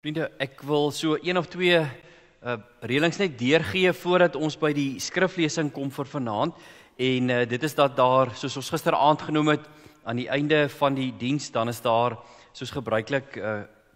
Vriende, ek wil so een of twee reëlings net deurgee voordat ons by die skriflesing kom vir vanaand. En dit is dat daar, soos ons gisteraand genoem het, aan die einde van die diens, dan is daar soos gebruiklik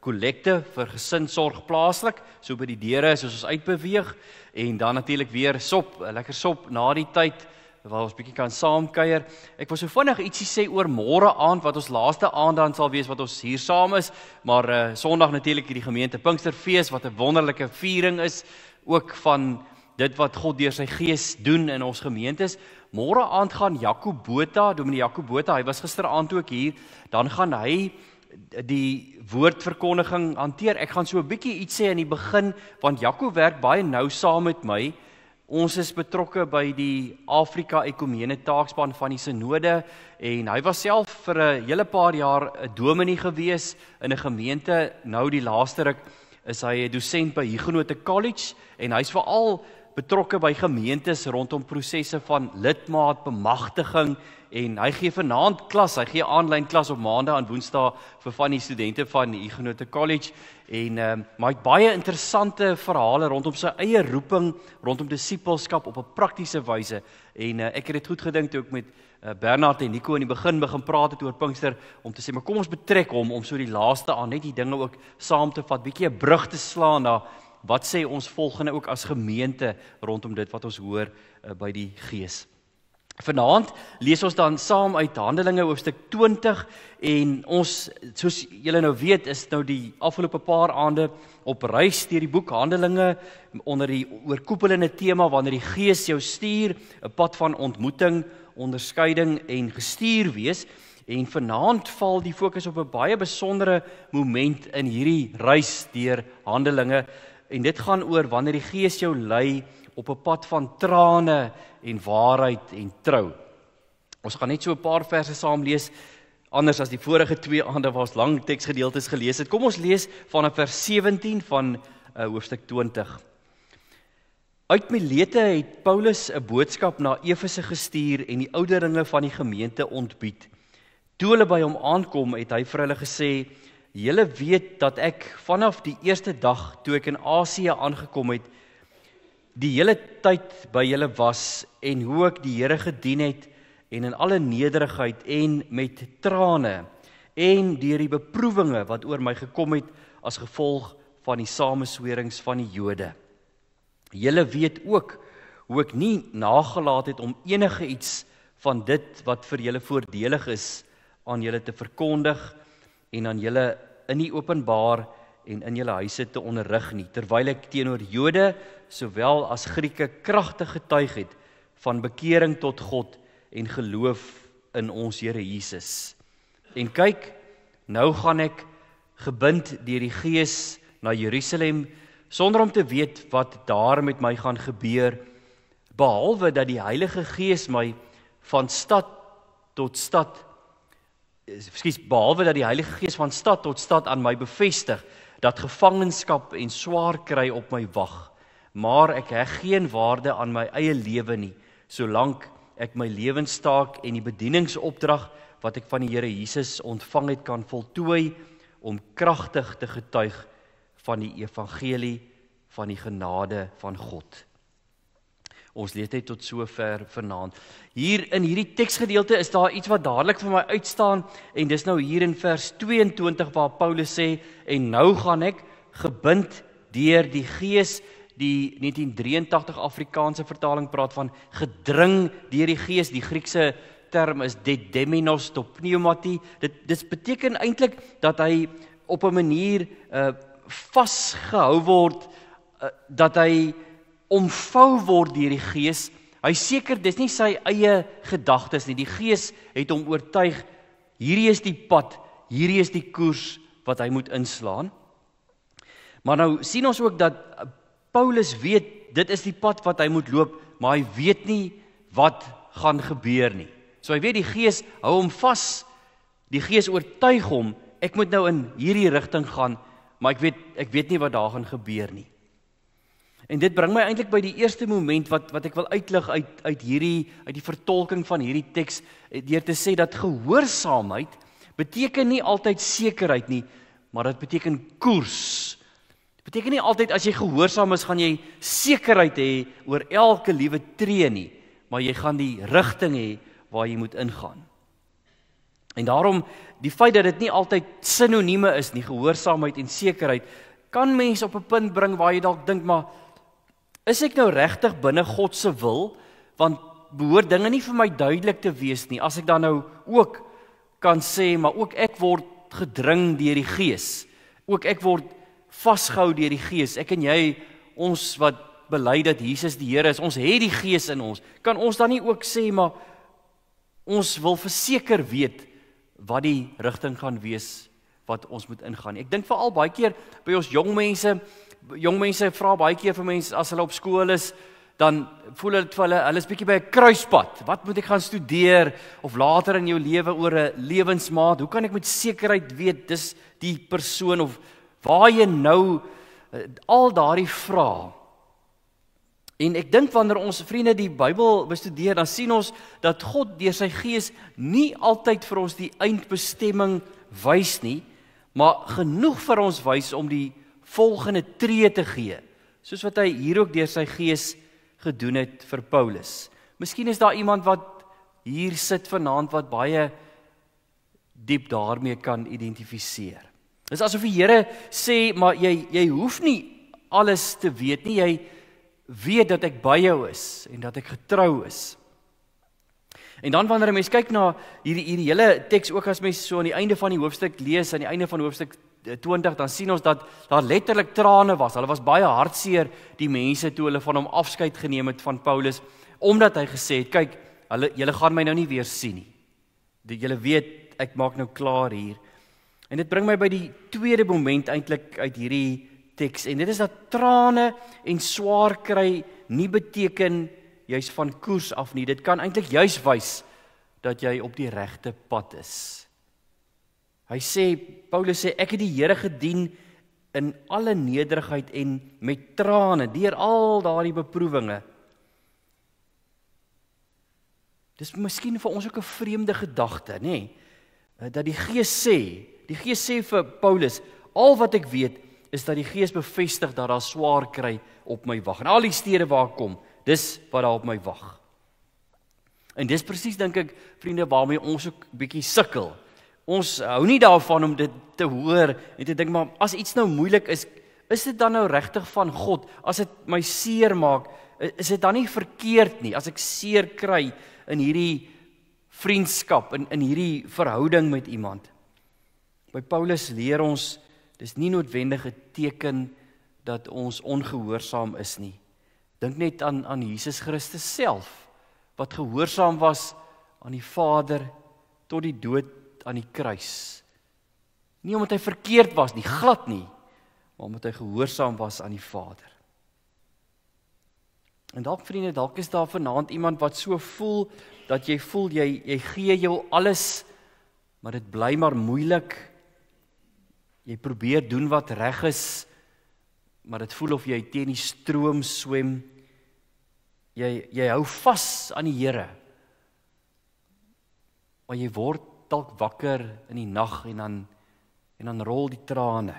kollekte vir gesinsorg plaaslik, so by die deure soos ons uitbeweeg. En dan natuurlik weer sop, lekker sop na die tyd, waar ons bietjie kan saamkuier. Ek wil so vinnig ietsie sê oor môre aand, wat ons laaste aand dan sal wees wat ons hier saam is, maar Sondag natuurlik hierdie gemeente Pinksterfees, wat 'n wonderlike viering is, ook van dit wat God deur sy gees doen in ons gemeentes. Môre aand gaan Jaco Botha, Dominee Jaco Botha, hy was gisteraand ook hier, dan gaan hy die woordverkondiging hanteer. Ek gaan so 'n bietjie iets sê in die begin, want Jaco werk baie nou saam met my. Ons is betrokke by die Afrika Ekumene taakspan van die Synode en hy was self vir 'n hele paar jaar 'n dominee gewees in 'n gemeente. Nou die laaste ruk is hy 'n dosent by Huguenot College en hy's veral betrokke by gemeentes rondom prosesse van lidmaat bemagtiging en hy gee vanaand klas, hy gee aanlyn klas op maandag en woensdae vir van die studente van Huguenot College en maar hy het baie interessante verhale rondom sy eie roeping, rondom disippelskap op 'n praktiese wyse en ek het dit goed gedink toe ek met Bernard en Nico in die begin praat het oor Pinkster, om te sê, maar kom ons betrek hom om so die laaste aan net die dinge ook saam te vat, bietjie 'n brug te slaan na wat sê ons volgende ook as gemeente rondom dit wat ons hoor by die Gees. Vanaand lees ons dan saam uit Handelinge hoofstuk 20 en ons, soos julle nou weet, is nou die afgelope paar aande op reis deur die boek Handelinge onder die oorkoepelende tema wanneer die Gees jou stuur, 'n pad van ontmoeting, onderskeiding en gestuur wees. En vanaand val die fokus op 'n baie besondere moment in hierdie reis deur Handelinge. En dit gaan oor wanneer die Gees jou lei op 'n pad van trane en waarheid en trou. Ons gaan net so 'n paar verse saam lees, anders as die vorige twee aande waar ons lang teksgedeeltes gelees het. Kom ons lees vanaf vers 17 van hoofstuk 20. Uit Milete het Paulus 'n boodskap na Efese gestuur en die ouderlinge van die gemeente ontbied. Toe hulle by hom aankom, het hy vir hulle gesê: "Julle weet dat ek vanaf die eerste dag toe ek in Asië aangekom het, die hele tyd by julle was en hoe ek die Here gedien het en in alle nederigheid en met trane en deur die beproewinge wat oor my gekom het as gevolg van die sameswerings van die Jode. Julle weet ook hoe ek nie nagelaat het om enige iets van dit wat vir julle voordelig is aan julle te verkondig en aan julle in die openbaar en in julle huise te onderrig nie, terwyl ek teenoor Jode sowel as Grieke kragtig getuig het van bekering tot God en geloof in ons Here Jesus. En kyk, nou gaan ek gebind deur die Gees na Jerusalem, sonder om te weet wat daar met my gaan gebeur, behalwe dat die Heilige Gees my van stad tot stad behalwe dat die Heilige Gees van stad tot stad aan my bevestig, dat gevangenskap en swaar kry op my wag. Maar ek heg geen waarde aan my eie lewe nie, solank ek my lewenstaak en die bedieningsopdrag wat ek van die Here Jesus ontvang het kan voltooi, om kragtig te getuig van die evangelie van die genade van God." Ons lees net tot sover vanaand. Hier in hierdie teksgedeelte is daar iets wat dadelik vir my uitstaan en dis nou hier in vers 22 waar Paulus sê: "En nou gaan ek gebind deur die Gees." Die 1983 Afrikaanse vertaling praat van gedring deur die Gees. Die Griekse term is dedeminos to pneumati. Dit beteken eintlik dat hy op 'n manier vasgehou word, dat hy omvou word deur die Gees. Hy seker, dis nie sy eie gedagtes nie. Die Gees het hom oortuig, hierdie is die pad, hierdie is die koers wat hy moet inslaan. Maar nou sien ons ook dat Paulus weet, dit is die pad wat hy moet loop, maar hy weet nie wat gaan gebeur nie. So hy weet die Gees hou hom vas, die Gees oortuig hom, ek moet nou in hierdie rigting gaan, maar ek weet nie wat daar gaan gebeur nie. En dit bring my eintlik by die eerste moment wat ek wil uitlig uit die vertolking van hierdie teks, deur te sê dat gehoorsaamheid beteken nie altyd sekerheid nie, maar dit beteken koers Beteken nie altyd as jy gehoorsaam is, gaan jy sekerheid hê oor elke liewe tree nie, maar jy gaan die rigting hê waar jy moet ingaan. En daarom, die feit dat dit nie altyd sinonieme is nie, gehoorsaamheid en sekerheid, kan mens op 'n punt bring waar jy dalk dink, maar is ek nou regtig binne God se wil? Want behoort dinge nie vir my duidelik te wees nie, as ek dan nou ook kan sê, maar ook ek word gedring deur die Gees, ook ek word vasgehou deur die Gees, ek en jy, ons wat bely dat Jesus die Here is, ons het die Gees in ons, kan ons dan nie ook sê, maar ons wil verseker weet wat die rigting gaan wees wat ons moet ingaan. Ek dink veral baie keer by ons jong mense vra baie keer vir mense as hulle op skool is, dan voel dit vir hulle is bietjie by 'n kruispunt. Wat moet ek gaan studeer of later in jou lewe oor 'n lewensmaat? Hoe kan ek met sekerheid weet dis die persoon of waar jy nou al daardie vrae? En ek dink wanneer ons vriende die Bybel bestudeer, dan sien ons dat God deur sy Gees nie altyd vir ons die eindbestemming wys nie, maar genoeg vir ons wys om die volgende tree te gee, soos wat hy hier ook deur sy Gees gedoen het vir Paulus. Miskien is daar iemand wat hier sit vanaand wat baie diep daarmee kan identifiseer. Dis asof die Here sê, maar jy hoef nie alles te weet nie, jy weet dat ek by jou is en dat ek getrou is. En dan wanneer 'n mens kyk na hierdie hele teks, ook as mens so aan die einde van die hoofstuk lees, aan die einde van hoofstuk 20, dan sien ons dat daar letterlik trane was. Hulle was baie hartseer, die mense, toe hulle van hom afskeid geneem het van Paulus, omdat hy gesê het, kyk, julle gaan my nou nie weer sien nie. Julle weet, ek maak nou klaar hier. En dit bring my by die tweede moment eintlik uit hierdie teks, en dit is dat trane en swaar kry nie beteken juis van koers af nie. Dit kan eintlik juis wys dat jy op die regte pad is. Paulus sê, ek het die Here gedien in alle nederigheid en met trane, deur al daardie beproewinge. Dis miskien vir ons ook 'n vreemde gedagte, nê? Dat die Gees sê vir Paulus, al wat ek weet, is dat die Gees bevestig dat daar swaar kry op my wag. En al die stede waar ek kom, dis wat daar op my wag. En dis presies, dink ek, vriende, waarmee ons ook bietjie sukkel. Ons hou nie daarvan om dit te hoor en te dink, maar as iets nou moeilik is dit dan nou regtig van God? As dit my seer maak, is dit dan nie verkeerd nie? As ek seer kry in hierdie vriendskap, in hierdie verhouding met iemand. By Paulus leer ons, dis nie noodwendig 'n teken dat ons ongehoorsaam is nie. Dink net aan Jesus Christus self, wat gehoorsaam was aan die Vader tot die dood aan die kruis. Nie omdat hy verkeerd was nie, glad nie, maar omdat hy gehoorsaam was aan die Vader. En dalk, vriende, dalk is daar vanaand iemand wat so voel, dat jy voel, jy gee jou alles, maar dit bly maar moeilik. Jy probeer doen wat reg is, maar dit voel of jy teen die stroom swem. Jy hou vas aan die Here, maar jy word dalk wakker in die nag en dan rol die trane.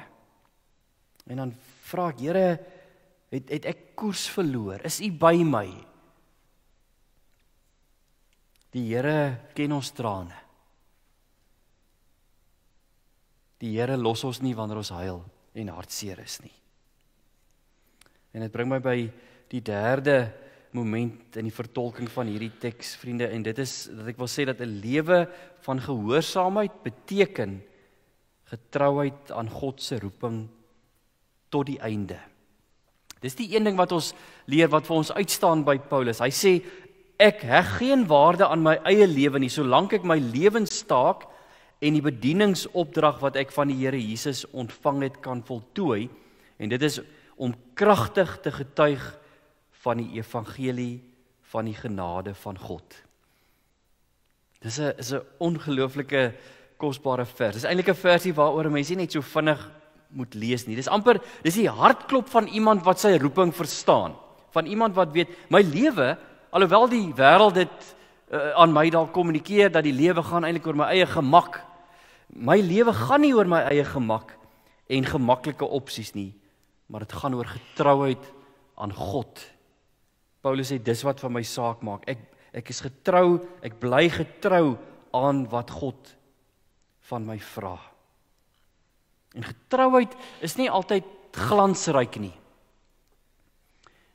En dan vra ek, Here, het ek koers verloor? Is U by my? Die Here ken ons trane. Die Here los ons nie wanneer ons huil en hartseer is nie. En dit bring my by die derde moment in die vertolking van hierdie teks, vriende, en dit is dat ek wil sê dat 'n lewe van gehoorsaamheid beteken getrouheid aan God se roeping tot die einde. Dis die een ding wat ons leer, wat vir ons uitstaan by Paulus. Hy sê, ek heg geen waarde aan my eie lewe nie, solank ek my lewenstaak en die bedieningsopdrag wat ek van die Here Jesus ontvang het kan voltooi, en dit is om kragtig te getuig van die evangelie van die genade van God. Dis 'n ongelooflike kosbare vers. Dis eintlik 'n versie waaroor mense net so vinnig moet lees nie. Dis die hartklop van iemand wat sy roeping verstaan. Van iemand wat weet, my lewe, alhoewel die wêreld dit aan my dalk kommunikeer, dat die lewe gaan eintlik oor my eie gemak. My lewe gaan nie oor my eie gemak en gemaklike opsies nie, maar dit gaan oor getrouheid aan God. Paulus sê, dis wat van my saak maak. Ek is getrou, ek bly getrou aan wat God van my vra. En getrouheid is nie altyd glansryk nie.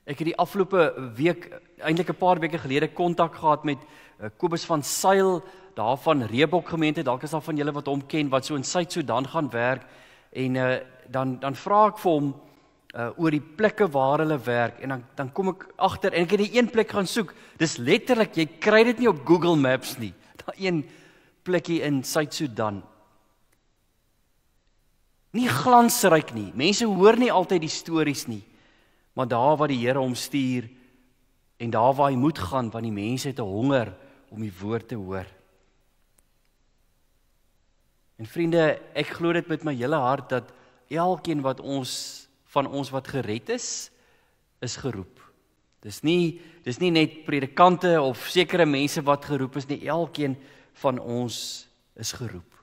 Ek het die afgelope week, eintlik 'n paar weke gelede, kontak gehad met Kobus van Sail, daar van Reebok gemeente, dalk is daar van julle wat hom ken, wat so in Suid-Sudan gaan werk, en dan vra ek vir hom oor die plekke waar hulle werk, en dan kom ek agter, en ek het die een plek gaan soek, dis letterlik, jy kry dit nie op Google Maps nie, daar een plekkie in Suid-Sudan. Nie glansryk nie, mense hoor nie altyd die stories nie, maar daar waar die Here hom stuur, en daar waar hy moet gaan, want die mense het 'n honger om die woord te hoor. En vriende, ek glo dit met my hele hart, dat elkeen van ons wat gered is geroep. Dis nie net predikante of sekere mense wat geroep is nie, elkeen van ons is geroep.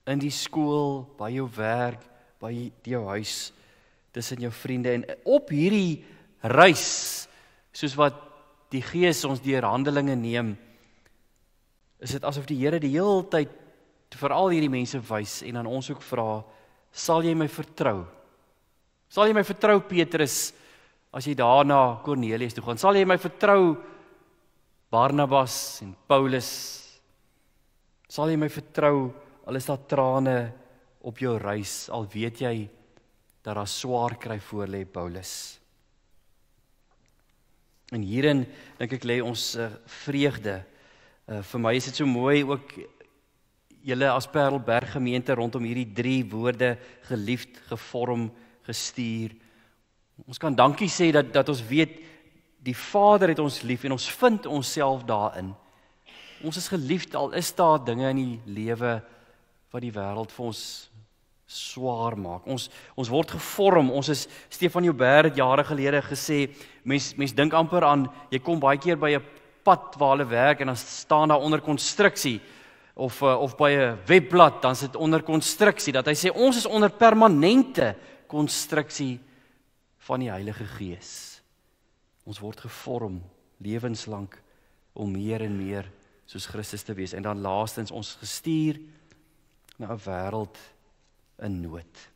In die skool, by jou werk, by jou huis, tussen jou vriende, en op hierdie reis, soos wat die Gees ons deur Handelinge neem, is dit asof die Here die hele tyd vir al hierdie mense wys, en aan ons ook vra, sal jy my vertrou? Sal jy my vertrou, Petrus, as jy daar na Kornelius toe gaan? Sal jy my vertrou, Barnabas en Paulus? Sal jy my vertrou, al is daar trane op jou reis, al weet jy dat daar swaar kry voor lê, Paulus? En hierin, dink ek, lê ons vreugde. Vir my is dit so mooi, ook julle as Parelberg gemeente rondom hierdie 3 woorde, geliefd, gevorm, gestuur. Ons kan dankie sê dat ons weet, die Vader het ons lief, en ons vind onsself daarin. Ons is geliefd, al is daar dinge in die lewe wat die wêreld vir ons swaar maak. Ons word gevorm, ons is, Stefan Joubert het jare gelede gesê, mens dink amper aan, jy kom baie keer by 'n pad waar hulle werk, en dan staan daar onder konstruksie, of by 'n webblad, dan sit onder konstruksie, dat hy sê, ons is onder permanente konstruksie van die Heilige Gees. Ons word gevorm, lewenslang, om meer en meer soos Christus te wees, en dan laastens ons gestuur na 'n wêreld in nood.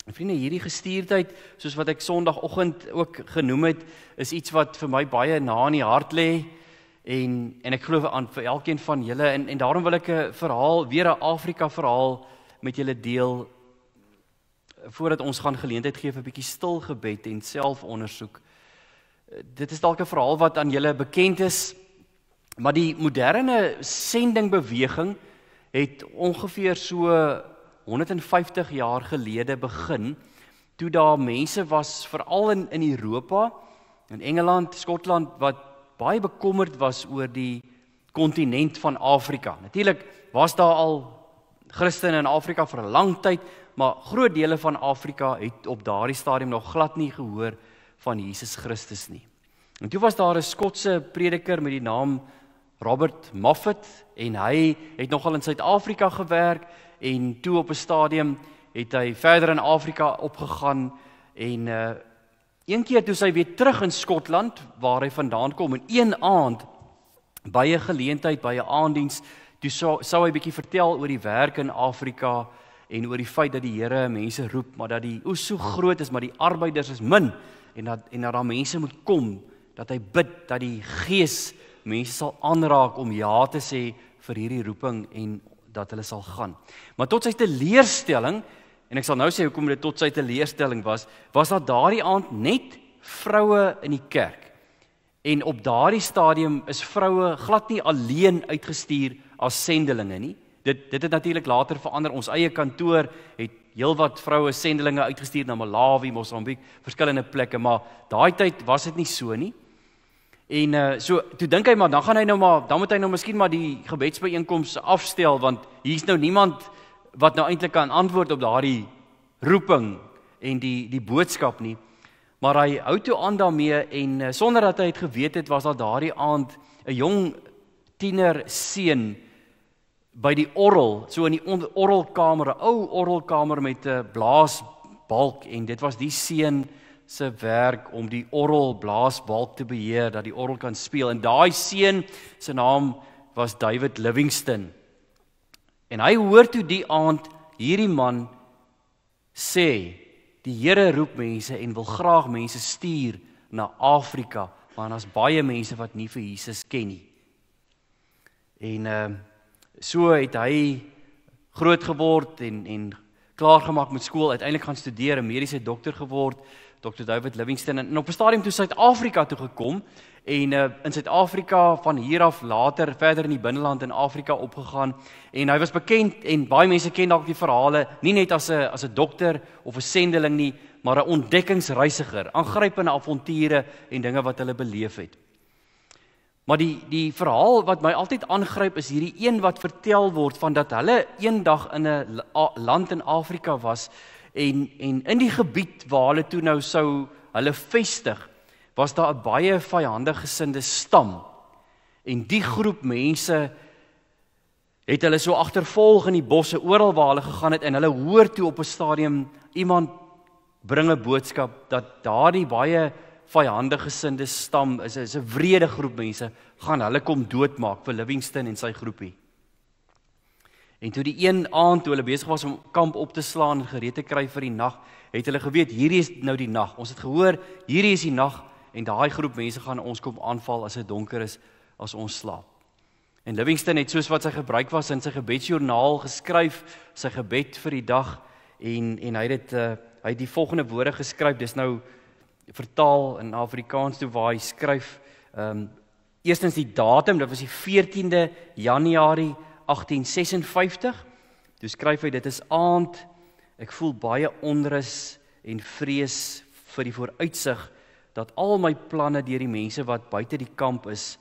En vriende, hierdie gestuurdheid, soos wat ek Sondagoggend ook genoem het, is iets wat vir my baie na in die hart lê, en ek glo aan vir elkeen van julle, en daarom wil ek 'n verhaal, weer 'n Afrika verhaal met julle deel, voordat ons gaan geleentheid gee vir 'n bietjie stil gebed en selfondersoek. Dit is dalk 'n verhaal wat aan julle bekend is, maar die moderne sendingbeweging het ongeveer so 150 jaar gelede begin, toe daar mense was, veral in Europa, in Engeland, Skotland, wat baie bekommerd was oor die kontinent van Afrika. Natuurlik was daar al Christene in Afrika vir 'n lang tyd, maar groot dele van Afrika het op daardie stadium nog glad nie gehoor van Jesus Christus nie. En toe was daar 'n Skotse prediker met die naam Robert Moffat, en hy het nogal in Suid-Afrika gewerk, en toe op 'n stadium het hy verder in Afrika opgegaan, en een keer toe hy weer terug in Skotland, waar hy vandaan kom, en een aand, by 'n geleentheid, by 'n aanddiens, toe sou hy bietjie vertel oor die werk in Afrika, en oor die feit dat die Here mense roep, maar dat die oes so groot is, maar die arbeiders is min, en dat daar mense moet kom, dat hy bid, dat die Gees mense sal aanraak om ja te sê vir hierdie roeping, en dat hulle sal gaan. Maar tot sy teleurstelling, en ek sal nou sê hoekom dit tot sy teleurstelling was daar daardie aand net vroue in die kerk. En op daardie stadium is vroue glad nie alleen uitgestuur as sendelinge nie. Dit het natuurlik later verander. Ons eie kantoor het heelwat vroue sendelinge uitgestuur na Malawi, Mosambiek, verskillende plekke, maar daai tyd was dit nie so nie. En so toe dink hy maar dan moet hy nou miskien maar die gebedsbyeenkoms afstel, want hier's nou niemand wat nou eintlik kan antwoord op daardie roeping en die boodskap nie. Maar hy hou toe aan daarmee, en sonder dat hy het geweet het, was daar daardie aand 'n jong tiener seun by die orgel, so in die orgelkamer, 'n ou orgelkamer met 'n blaasbalk en dit was die seun se werk om die orgelblaasbalk te beheer, dat die orgel kan speel. En daai seun se naam was David Livingstone. En hy hoor toe die aand hierdie man sê, die Here roep mense en wil graag mense stuur na Afrika, maar daar's baie mense wat nie vir Jesus ken nie. En so het hy groot geword en klaargemaak met skool, uiteindelik gaan studeer, 'n mediese dokter geword, Dr. David Livingstone, en op 'n stadium toe Suid-Afrika toe gekom, en in Suid-Afrika van hier af later verder in die binneland in Afrika opgegaan, en hy was bekend, en baie mense ken dalk die verhale, nie net as 'n dokter of 'n sendeling nie, maar 'n ontdekkingsreisiger, aangrypende avonture en dinge wat hulle beleef het. Maar die verhaal wat my altyd aangryp is hierdie een wat vertel word van dat hulle eendag in 'n land in Afrika was en in die gebied waar hulle toe nou sou hulle vestig, was daar 'n baie vyandig gesinde stam. En die groep mense het hulle so agtervolg in die bosse oral waar hulle gegaan het en hulle hoor toe op 'n stadium iemand bring 'n boodskap dat daardie baie vyandig gesinde stam is 'n wrede groep mense, gaan hulle kom doodmaak vir Livingstone en sy groepie. En toe die een aand toe hulle besig was om kamp op te slaan en gereed te kry vir die nag, het hulle geweet hierdie is nou die nag. Ons het gehoor hierdie is die nag en daai groep mense gaan ons kom aanval as dit donker is, as ons slaap. En Livingstone het soos wat sy gebruik was in sy gebedsjoernaal geskryf, sy gebed vir die dag en hy het die volgende woorde geskryf, dis nou vertaal in Afrikaans toe waar hy skryf, eerstens die datum, dit was die 14de Januarie 1856, toe skryf hy, dit is aand, ek voel baie onrus en vrees vir die vooruitsig, dat al my planne deur die mense wat buite die kamp is,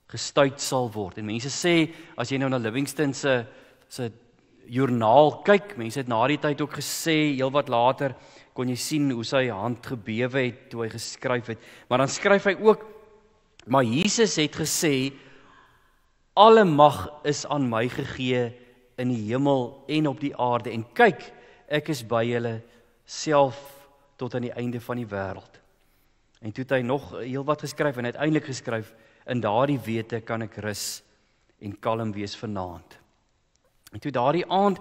gestuit sal word. En mense sê, as jy nou na Livingstone se joernaal kyk, mense het na die tyd ook gesê, heel wat later, kon jy sien hoe sy hand gebewe het, toe hy geskryf het. Maar dan skryf hy ook, maar Jesus het gesê, alle mag is aan my gegee in die hemel en op die aarde. En kyk, ek is by julle self tot aan die einde van die wêreld. En toe het hy nog heel wat geskryf en uiteindelik geskryf, in daardie wete kan ek rus en kalm wees vanaand. En toe daardie aand,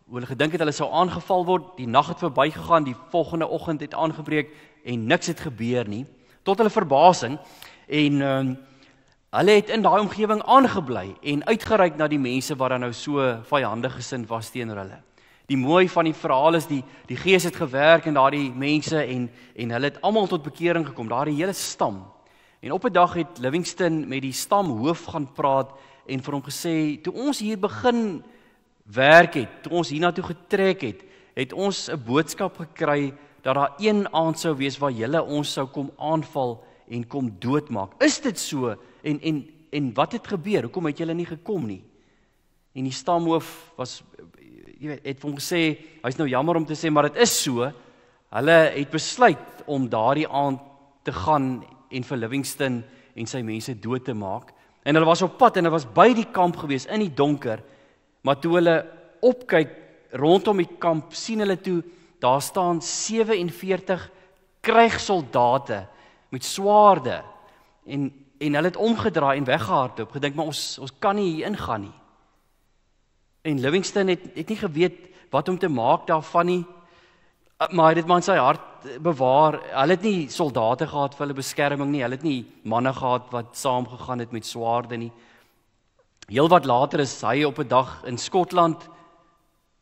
hoe hulle gedink het hulle sou aangeval word, die nag het verbygegaan, die volgende oggend het aangebreek en niks het gebeur nie, tot hulle verbasing, en hulle het in daai omgewing aangebly en uitgereik na die mense wat dan nou so vyandig gesind was teenoor hulle. Die mooi van die verhaal is die Gees het gewerk in daardie mense en hulle het almal tot bekering gekom, daardie hele stam. En op 'n dag het Livingstone met die stamhoof gaan praat en vir hom gesê, toe ons hier begin werk het, toe ons hiernatoe getrek het, het ons 'n boodskap gekry dat daar een aand sou wees waar julle ons sou kom aanval en kom doodmaak. Is dit so? En wat het gebeur? Hoekom het julle nie gekom nie? En die stamhoof was, jy weet, het vir hom gesê, hy's nou jammer om te sê, maar dit is so. Hulle het besluit om daardie aand te gaan en vir Livingstone en sy mense dood te maak. En hulle was op pad en hulle was by die kamp gewees in die donker. Maar toe hulle opkyk rondom die kamp, sien hulle toe, daar staan 47 krygssoldate met swaarde. En hulle het omgedraai en weggehardloop, gedink, maar ons kan nie hier ingaan nie. En Livingstone het nie geweet wat om te maak daarvan nie, maar hy het dit maar in sy hart bewaar. Hulle het nie soldate gehad vir hulle beskerming nie, hulle het nie manne gehad wat saamgegaan het met swaarde nie. Heel wat later is hy op 'n dag in Skotland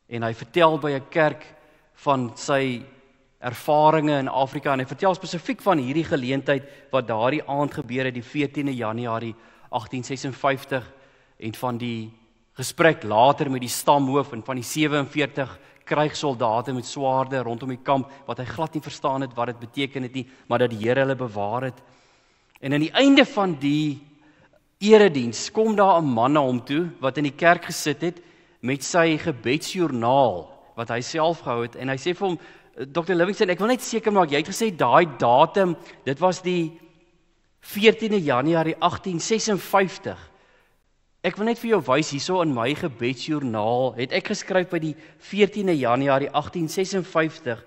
en hy vertel by 'n kerk van sy ervarings in Afrika en hy vertel spesifiek van hierdie geleentheid wat daardie aand gebeur het, die 14de Januarie 1856 en van die gesprek later met die stamhoof en van die 47 krygssoldate met swaarde rondom die kamp, wat hy glad nie verstaan het wat dit beteken het nie, maar dat die Here hulle bewaar het. En aan die einde van die erediens kom daar 'n man na hom toe, wat in die kerk gesit het, met sy gebedsjoernaal, wat hy self gehou het, en hy sê vir hom, Dr. Livingstone, ek wil net seker maak, jy het gesê daai datum, dit was die 14de Januarie 1856. Ek wil net vir jou wys, hierso in my gebedsjoernaal, het ek geskryf by die 14de Januarie 1856,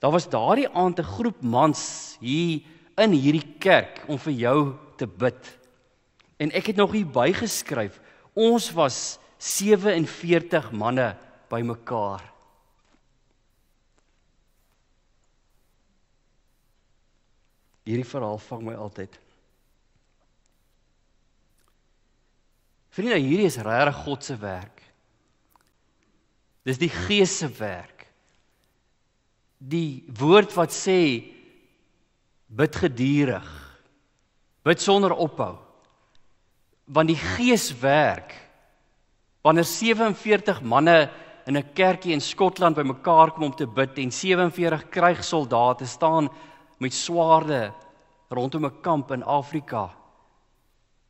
Daar was daardie aand 'n groep mans hier in hierdie kerk om vir jou te bid. En ek het nog hier bygeskryf, ons was 47 manne bymekaar. Hierdie verhaal vang my altyd. Vriende, hierdie is regtig God se werk. Dis die Gees se werk. Die woord wat sê, bid gedurig, bid sonder ophou. Want die Gees werk, wanneer 47 manne in 'n kerkie in Skotland bymekaar kom om te bid en 47 krygssoldate staan met swaarde rondom 'n kamp in Afrika,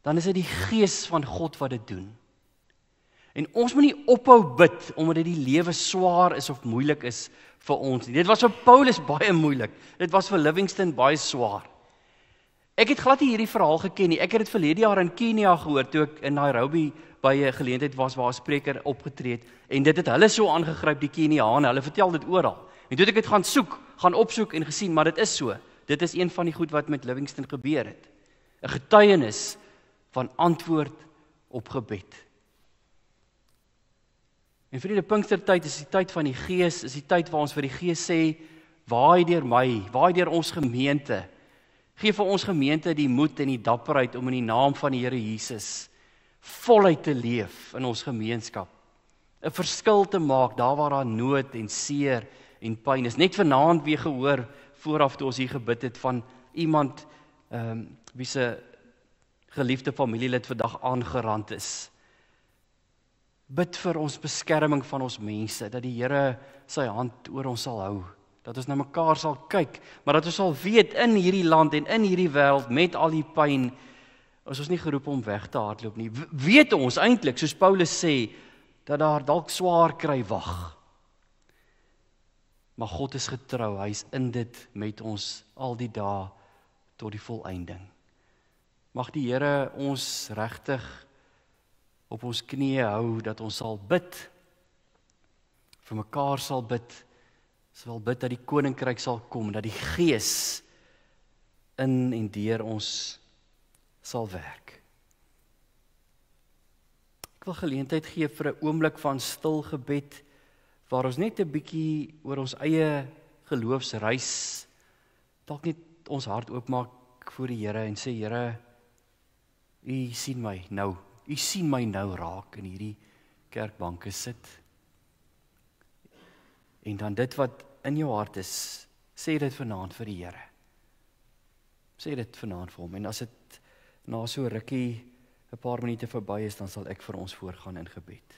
dan is dit die Gees van God wat dit doen. En ons moet nie ophou bid omdat dit die lewe swaar is of moeilik is vir ons nie. Dit was vir Paulus baie moeilik. Dit was vir Livingstone baie swaar. Ek het glad nie hierdie verhaal geken nie. Ek het dit verlede jaar in Kenia gehoor toe ek in Nairobi by 'n geleentheid was waar 'n spreker opgetree het en dit het hulle so aangegryp, die Keniane. Hulle vertel dit oral. En toe het ek dit gaan opsoek en gesien, maar dit is so. Dit is een van die goed wat met Livingstone gebeur het. 'n Getuienis van antwoord op gebed. En vir die Pinkstertyd is die tyd van die Gees, is die tyd waar ons vir die Gees sê, waai deur my, waai deur ons gemeente. Gee vir ons gemeente die moed en die dapperheid om in die naam van die Here Jesus voluit te leef in ons gemeenskap. 'n Verskil te maak daar waar daar nood en seer en pyn is. Net vanaand weer gehoor vooraf toe ons hier gebid het van iemand wie se geliefde familielid vandag aangerand is. Bid vir ons beskerming van ons mense, dat die Here sy hand oor ons sal hou, dat ons na mekaar sal kyk, maar dat ons sal weet in hierdie land en in hierdie wêreld met al die pyn, is ons nie geroep om weg te hardloop nie. Weet ons eintlik, soos Paulus sê, dat daar dalk swaar kry wag. Maar God is getrou, hy is in dit met ons al die dae tot die volëinding. Mag die Here ons regtig op ons knieë hou, dat ons sal bid, vir mekaar sal bid, sal bid dat die koninkryk sal kom, dat die Gees in en deur ons sal werk. Ek wil geleentheid gee vir 'n oomblik van stil gebed, waar ons net 'n bietjie oor ons eie geloofsreis, dalk net ons hart oopmaak voor die Here en sê, Here, U sien my nou. U sien my nou raak in hierdie kerkbanke sit. En dan dit wat in jou hart is, sê dit vanaand vir die Here. Sê dit vanaand vir hom. En as dit na so rukkie 'n paar minute verby is, dan sal ek vir ons voorgaan in gebed.